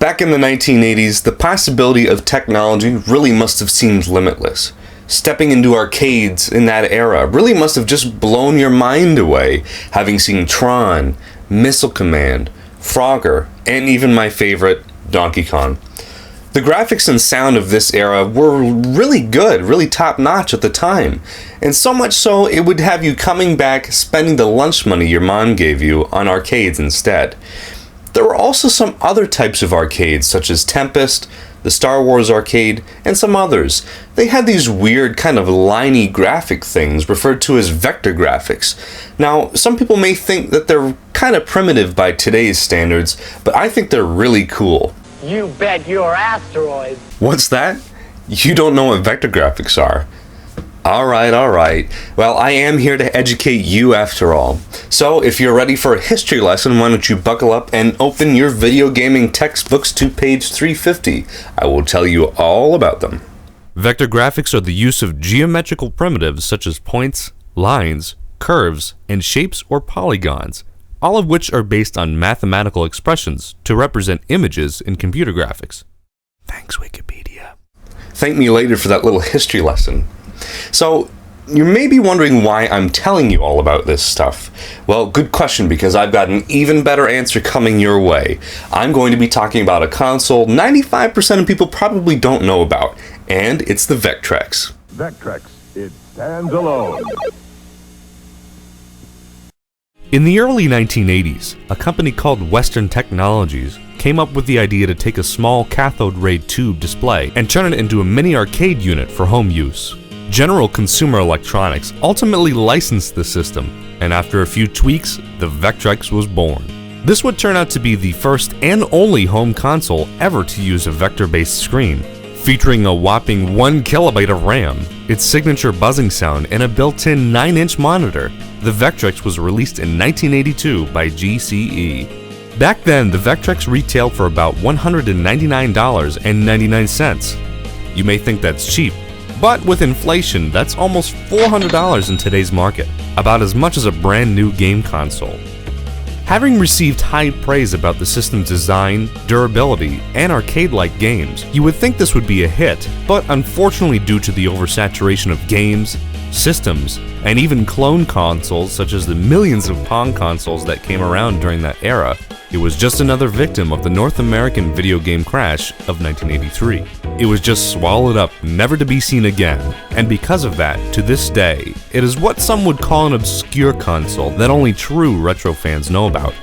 Back in the 1980s, the possibility of technology really must have seemed limitless. Stepping into arcades in that era really must have just blown your mind away, having seen Tron, Missile Command, Frogger, and even my favorite, Donkey Kong. The graphics and sound of this era were really good, really top-notch at the time, and so much so it would have you coming back spending the lunch money your mom gave you on arcades instead. There were also some other types of arcades, such as Tempest, the Star Wars arcade, and some others. They had these weird kind of liney graphic things referred to as vector graphics. Now, some people may think that they're kind of primitive by today's standards, but I think they're really cool. You bet your asteroid. What's that? You don't know what vector graphics are. Alright. Well, I am here to educate you after all. So, if you're ready for a history lesson, why don't you buckle up and open your video gaming textbooks to page 350. I will tell you all about them. Vector graphics are the use of geometrical primitives such as points, lines, curves, and shapes or polygons, all of which are based on mathematical expressions to represent images in computer graphics. Thanks, Wikipedia. Thank me later for that little history lesson. So, you may be wondering why I'm telling you all about this stuff. Well, good question, because I've got an even better answer coming your way. I'm going to be talking about a console 95% of people probably don't know about, and it's the Vectrex. Vectrex, it stands alone. In the early 1980s, a company called Western Technologies came up with the idea to take a small cathode ray tube display and turn it into a mini arcade unit for home use. General Consumer Electronics ultimately licensed the system, and after a few tweaks, the Vectrex was born. This would turn out to be the first and only home console ever to use a vector-based screen. Featuring a whopping 1 kilobyte of RAM, its signature buzzing sound, and a built-in 9-inch monitor, the Vectrex was released in 1982 by GCE. Back then, the Vectrex retailed for about $199.99. You may think that's cheap, but with inflation, that's almost $400 in today's market, about as much as a brand new game console. Having received high praise about the system's design, durability, and arcade-like games, you would think this would be a hit, but unfortunately due to the oversaturation of games, systems, and even clone consoles such as the millions of Pong consoles that came around during that era, it was just another victim of the North American video game crash of 1983. It was just swallowed up, never to be seen again, and because of that, to this day, it is what some would call an obscure console that only true retro fans know about.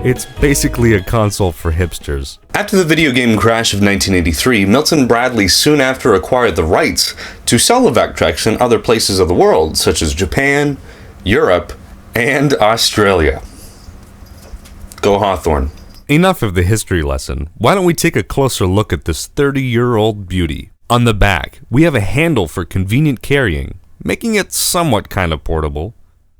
It's basically a console for hipsters. After the video game crash of 1983, Milton Bradley soon after acquired the rights to sell the Vectrex in other places of the world, such as Japan, Europe, and Australia. Go Hawthorne. Enough of the history lesson. Why don't we take a closer look at this 30-year-old beauty? On the back, we have a handle for convenient carrying, making it somewhat kind of portable.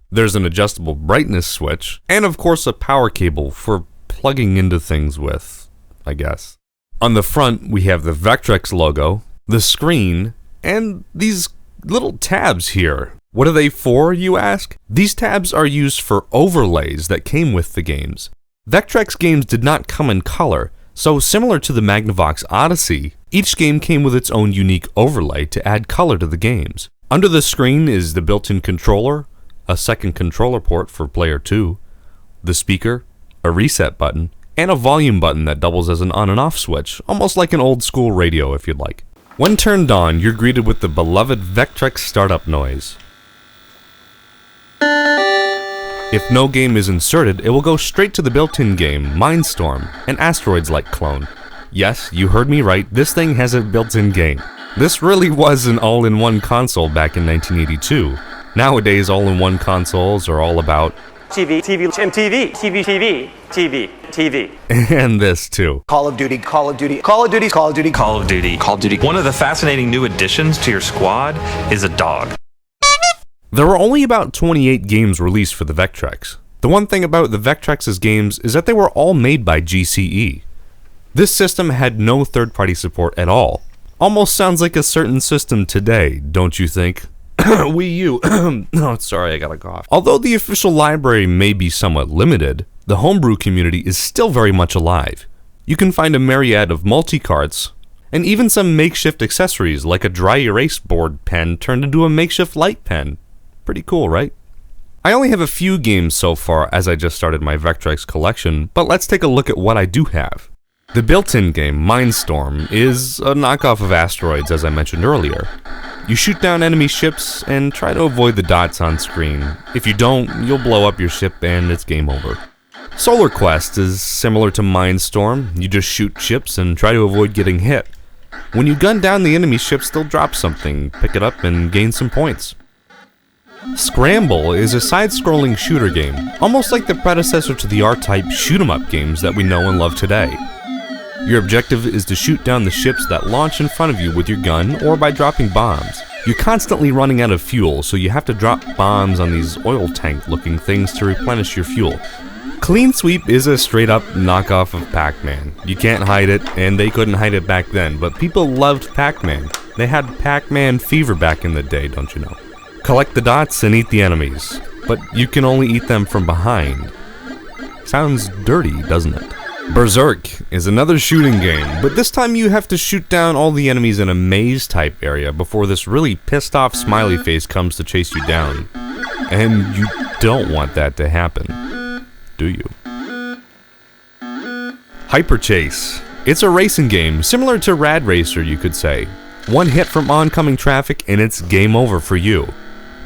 There's an adjustable brightness switch, and of course a power cable for plugging into things with, I guess. On the front, we have the Vectrex logo, the screen, and these little tabs here. What are they for, you ask? These tabs are used for overlays that came with the games. Vectrex games did not come in color, so similar to the Magnavox Odyssey, each game came with its own unique overlay to add color to the games. Under the screen is the built-in controller, a second controller port for player 2, the speaker, a reset button, and a volume button that doubles as an on and off switch, almost like an old school radio if you'd like. When turned on, you're greeted with the beloved Vectrex startup noise. If no game is inserted, it will go straight to the built-in game, Mindstorm, an asteroids-like clone. Yes, you heard me right, this thing has a built-in game. This really was an all-in-one console back in 1982. Nowadays, all-in-one consoles are all about TV, MTV, TV. and this too. Call of Duty. One of the fascinating new additions to your squad is a dog. There were only about 28 games released for the Vectrex. The one thing about the Vectrex's games is that they were all made by GCE. This system had no third-party support at all. Almost sounds like a certain system today, don't you think? Wii U. Oh, sorry, I got a cough. Although the official library may be somewhat limited, the homebrew community is still very much alive. You can find a myriad of multi-carts, and even some makeshift accessories like a dry erase board pen turned into a makeshift light pen. Pretty cool, right? I only have a few games so far as I just started my Vectrex collection, but let's take a look at what I do have. The built-in game, Mindstorm, is a knockoff of Asteroids as I mentioned earlier. You shoot down enemy ships and try to avoid the dots on screen. If you don't, you'll blow up your ship and it's game over. Solar Quest is similar to Mindstorm. You just shoot ships and try to avoid getting hit. When you gun down the enemy ships, they'll drop something, pick it up and gain some points. Scramble is a side-scrolling shooter game, almost like the predecessor to the R-type shoot-'em-up games that we know and love today. Your objective is to shoot down the ships that launch in front of you with your gun or by dropping bombs. You're constantly running out of fuel, so you have to drop bombs on these oil tank-looking things to replenish your fuel. Clean Sweep is a straight-up knockoff of Pac-Man. You can't hide it, and they couldn't hide it back then, but people loved Pac-Man. They had Pac-Man fever back in the day, don't you know? Collect the dots and eat the enemies, but you can only eat them from behind. Sounds dirty, doesn't it? Berserk is another shooting game, but this time you have to shoot down all the enemies in a maze-type area before this really pissed-off smiley face comes to chase you down. And you don't want that to happen, do you? Hyper Chase. It's a racing game, similar to Rad Racer, you could say. One hit from oncoming traffic and it's game over for you.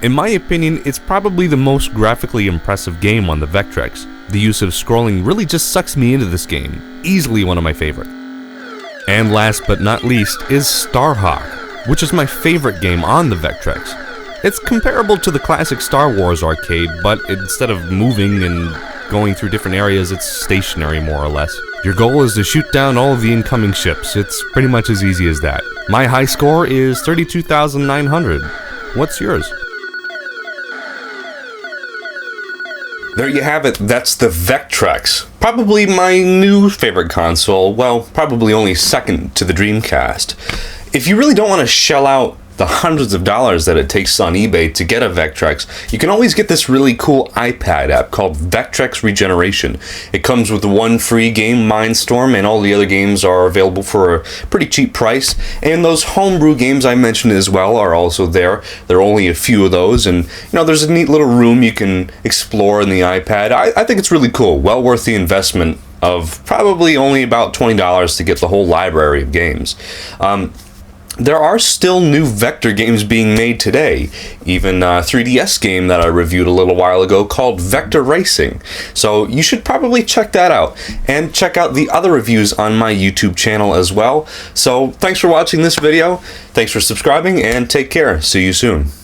In my opinion, it's probably the most graphically impressive game on the Vectrex. The use of scrolling really just sucks me into this game, easily one of my favorite. And last but not least is Starhawk, which is my favorite game on the Vectrex. It's comparable to the classic Star Wars arcade, but instead of moving and going through different areas, it's stationary more or less. Your goal is to shoot down all of the incoming ships. It's pretty much as easy as that. My high score is 32,900. What's yours? There you have it, that's the Vectrex. Probably my new favorite console, well, probably only second to the Dreamcast. If you really don't want to shell out the hundreds of dollars that it takes on eBay to get a Vectrex, you can always get this really cool iPad app called Vectrex Regeneration. It comes with one free game, Mindstorm, and all the other games are available for a pretty cheap price. And those homebrew games I mentioned as well are also there. There are only a few of those, and there's a neat little room you can explore in the iPad. I think it's really cool, well worth the investment of probably only about $20 to get the whole library of games. There are still new vector games being made today, even a 3DS game that I reviewed a little while ago called Vector Racing. So you should probably check that out, and check out the other reviews on my YouTube channel as well. So thanks for watching this video, thanks for subscribing, and take care. See you soon.